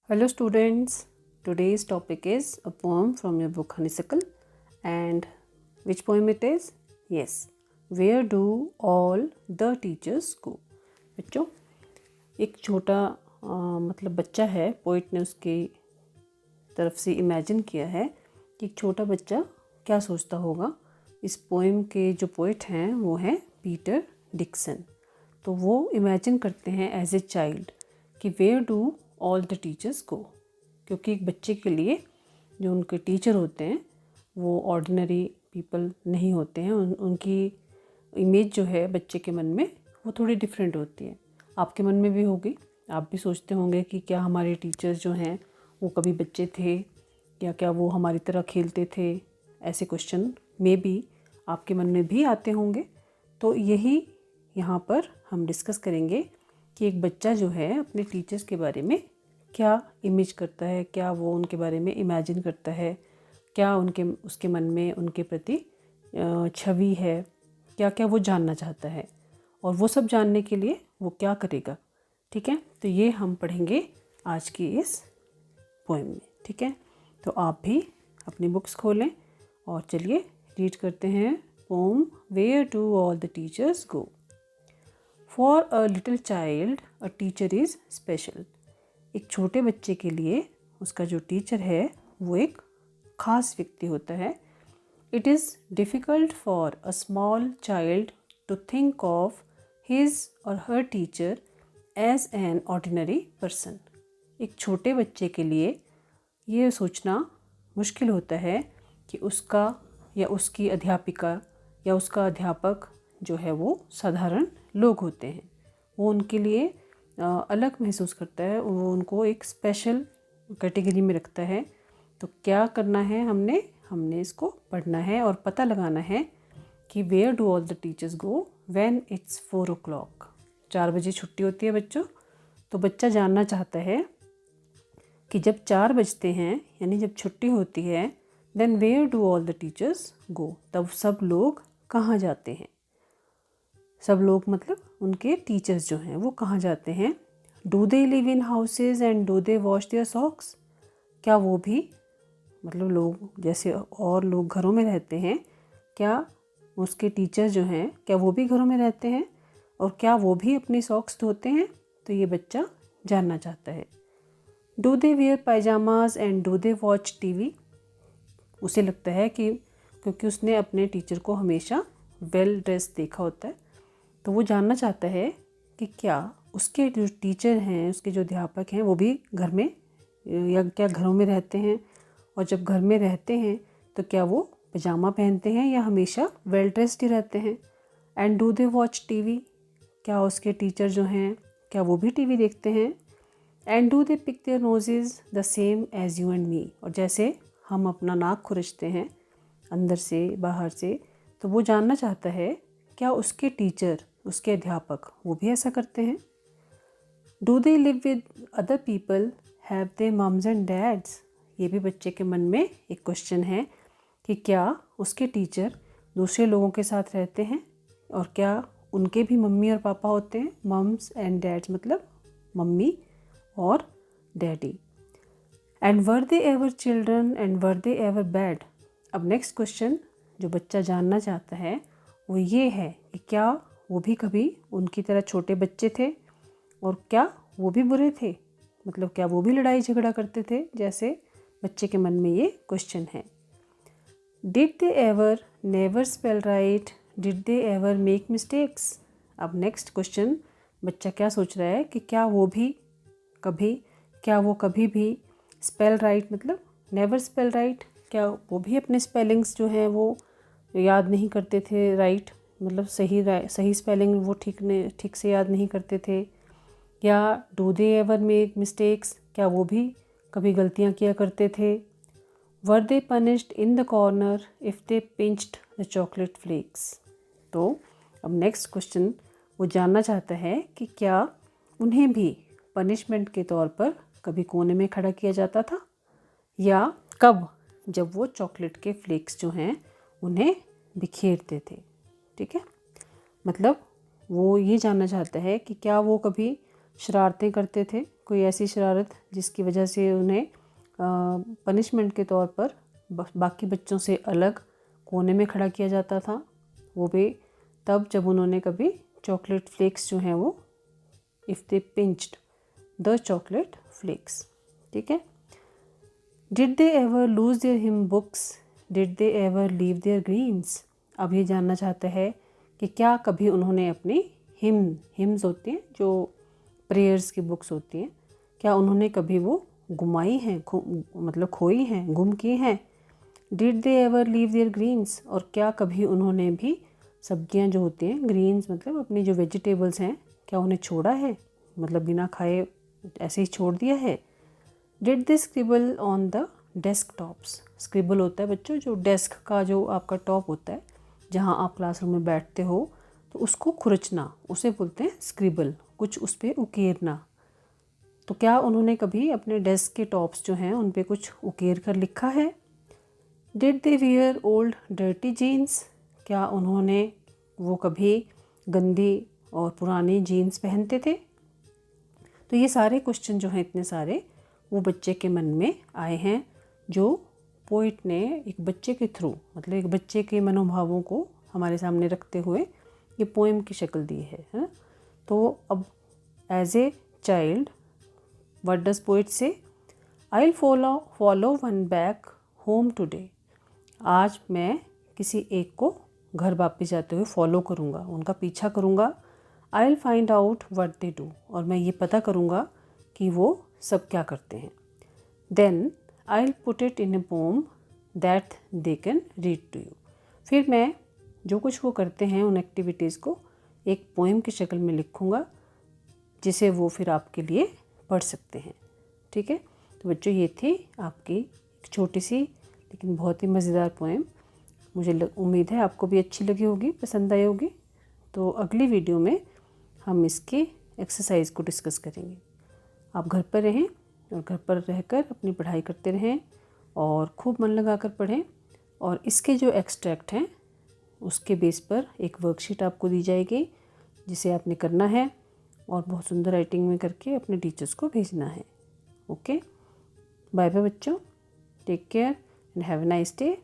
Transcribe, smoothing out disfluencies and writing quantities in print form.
Hello students, today's topic is a poem from your book Honeysuckle. And which poem it is? Yes, Where do all the teachers go? बच्चों, एक छोटा मतलब बच्चा है, poet ने उसकी तरफ से इमेजिन किया है कि एक छोटा बच्चा क्या सोचता होगा। इस पोएम के जो पोइट हैं वो हैं पीटर डिक्सन। तो वो इमेजिन करते हैं एज ए चाइल्ड कि where do all the teachers go, क्योंकि एक बच्चे के लिए जो उनके टीचर होते हैं वो ऑर्डिनरी पीपल नहीं होते हैं। उनकी इमेज जो है बच्चे के मन में वो थोड़ी डिफरेंट होती है। आपके मन में भी होगी, आप भी सोचते होंगे कि क्या हमारे टीचर्स जो हैं वो कभी बच्चे थे या क्या वो हमारी तरह खेलते थे। ऐसे क्वेश्चन में भी आपके मन में भी आते होंगे। तो यही यहाँ पर हम डिस्कस करेंगे कि एक बच्चा जो है अपने टीचर्स के बारे में क्या इमेज करता है, क्या वो उनके बारे में इमेजिन करता है, क्या उसके मन में उनके प्रति छवि है, क्या क्या वो जानना चाहता है और वो सब जानने के लिए वो क्या करेगा। ठीक है, तो ये हम पढ़ेंगे आज की इस पोएम में। ठीक है, तो आप भी अपनी बुक्स खोलें और चलिए रीड करते हैं poem where do all the teachers go. For a little child a teacher is special. एक छोटे बच्चे के लिए उसका जो टीचर है वो एक ख़ास व्यक्ति होता है। It is difficult for a small child to think of his or her teacher as an ordinary person. एक छोटे बच्चे के लिए ये सोचना मुश्किल होता है कि उसका या उसकी अध्यापिका या उसका अध्यापक जो है वो साधारण लोग होते हैं। वो उनके लिए अलग महसूस करता है, वो उनको एक स्पेशल कैटेगरी में रखता है। तो क्या करना है, हमने इसको पढ़ना है और पता लगाना है कि where do all the teachers go when it's 4 o'clock। 4 बजे छुट्टी होती है बच्चों। तो बच्चा जानना चाहता है कि जब 4 बजते हैं यानी जब छुट्टी होती है, then where do all the teachers go, तब सब लोग कहाँ जाते हैं। सब लोग मतलब उनके टीचर्स जो हैं वो कहाँ जाते हैं। Do they live in houses and do they wash their socks. क्या वो भी मतलब लोग जैसे और लोग घरों में रहते हैं, क्या उसके टीचर्स जो हैं क्या वो भी घरों में रहते हैं और क्या वो भी अपनी सॉक्स धोते हैं। तो ये बच्चा जानना चाहता है। Do they wear pyjamas and do they watch TV. उसे लगता है कि क्योंकि उसने अपने टीचर को हमेशा वेल ड्रेस देखा होता है, तो वो जानना चाहता है कि क्या उसके जो टीचर हैं, उसके जो अध्यापक हैं वो भी घर में या क्या घरों में रहते हैं, और जब घर में रहते हैं तो क्या वो पजामा पहनते हैं या हमेशा वेल ड्रेस्ड ही रहते हैं। And do they watch TV. क्या उसके टीचर जो हैं क्या वो भी टीवी देखते हैं। And do they pick their noses the same as you and me. और जैसे हम अपना नाक खुरचते हैं अंदर से बाहर से, तो वो जानना चाहता है क्या उसके टीचर, उसके अध्यापक वो भी ऐसा करते हैं। Do they live with other people, have they mums and dads. ये भी बच्चे के मन में एक क्वेश्चन है कि क्या उसके टीचर दूसरे लोगों के साथ रहते हैं और क्या उनके भी मम्मी और पापा होते हैं। मम्स एंड डैड्स मतलब मम्मी और daddy. And were they ever children and were they ever bad. अब नेक्स्ट क्वेश्चन जो बच्चा जानना चाहता है वो ये है कि क्या वो भी कभी उनकी तरह छोटे बच्चे थे और क्या वो भी बुरे थे, मतलब क्या वो भी लड़ाई झगड़ा करते थे, जैसे बच्चे के मन में ये क्वेश्चन है। Did they ever never spell right, did they ever make mistakes. अब नेक्स्ट क्वेश्चन बच्चा क्या सोच रहा है कि क्या वो कभी भी स्पेल राइट मतलब नेवर स्पेल राइट, क्या वो भी अपने स्पेलिंग्स जो हैं वो याद नहीं करते थे। राइट मतलब सही स्पेलिंग वो ठीक से याद नहीं करते थे। या do they ever make mistakes, क्या वो भी कभी गलतियाँ किया करते थे। Were they punished in the corner if they pinched the chocolate flakes. तो अब नेक्स्ट क्वेश्चन वो जानना चाहता है कि क्या उन्हें भी पनिशमेंट के तौर पर कभी कोने में खड़ा किया जाता था या कब, जब वो चॉकलेट के फ्लेक्स जो हैं उन्हें बिखेरते थे। ठीक है, मतलब वो ये जानना चाहता है कि क्या वो कभी शरारतें करते थे, कोई ऐसी शरारत जिसकी वजह से उन्हें पनिशमेंट के तौर पर बाकी बच्चों से अलग कोने में खड़ा किया जाता था, वो भी तब जब उन्होंने कभी चॉकलेट फ्लेक्स जो हैं वो if they pinched the chocolate flakes. ठीक है। Did they ever lose their hymn books, did they ever leave their greens. अब ये जानना चाहता है कि क्या कभी उन्होंने अपनी हिम्स होती हैं जो प्रेयर्स की बुक्स होती हैं, क्या उन्होंने कभी वो गुमाई हैं, मतलब खोई हैं, गुम की हैं। Did they ever leave their greens, और क्या कभी उन्होंने भी सब्जियां जो होती हैं, ग्रीन्स मतलब अपनी जो वेजिटेबल्स हैं, क्या उन्हें छोड़ा है, मतलब बिना खाए ऐसे ही छोड़ दिया है। Did they scribble on the desk tops. Scribble होता है बच्चों जो डेस्क का जो आपका टॉप होता है जहाँ आप क्लासरूम में बैठते हो, तो उसको खुरचना, उसे बोलते हैं स्क्रिबल, कुछ उस पर उकेरना। तो क्या उन्होंने कभी अपने डेस्क के टॉप्स जो हैं उन पे कुछ उकेर कर लिखा है। Did they wear old dirty jeans, क्या उन्होंने वो कभी गंदी और पुरानी जीन्स पहनते थे। तो ये सारे क्वेश्चन जो हैं इतने सारे वो बच्चे के मन में आए हैं, जो पोइट ने एक बच्चे के थ्रू, मतलब एक बच्चे के मनोभावों को हमारे सामने रखते हुए ये पोएम की शक्ल दी है। तो अब as a child what does poet say, I will follow one back home today. आज मैं किसी एक को घर वापस जाते हुए फॉलो करूँगा, उनका पीछा करूँगा। I will find out what they do, और मैं ये पता करूँगा कि वो सब क्या करते हैं। Then I will put it in a poem that they can read to you. फिर मैं जो कुछ वो करते हैं उन एक्टिविटीज़ को एक पोएम की शक्ल में लिखूँगा, जिसे वो फिर आपके लिए पढ़ सकते हैं। ठीक है। तो बच्चों ये थी आपकी एक छोटी सी लेकिन बहुत ही मज़ेदार पोएम। मुझे उम्मीद है आपको भी अच्छी लगी होगी, पसंद आई होगी। तो अगली वीडियो में हम इसकी एक्सरसाइज को डिस्कस करेंगे। आप घर पर रहें और घर पर रहकर अपनी पढ़ाई करते रहें और खूब मन लगाकर पढ़ें। और इसके जो एक्सट्रैक्ट हैं उसके बेस पर एक वर्कशीट आपको दी जाएगी, जिसे आपने करना है और बहुत सुंदर राइटिंग में करके अपने टीचर्स को भेजना है। ओके, बाय बाय बच्चों, take care and have a nice day.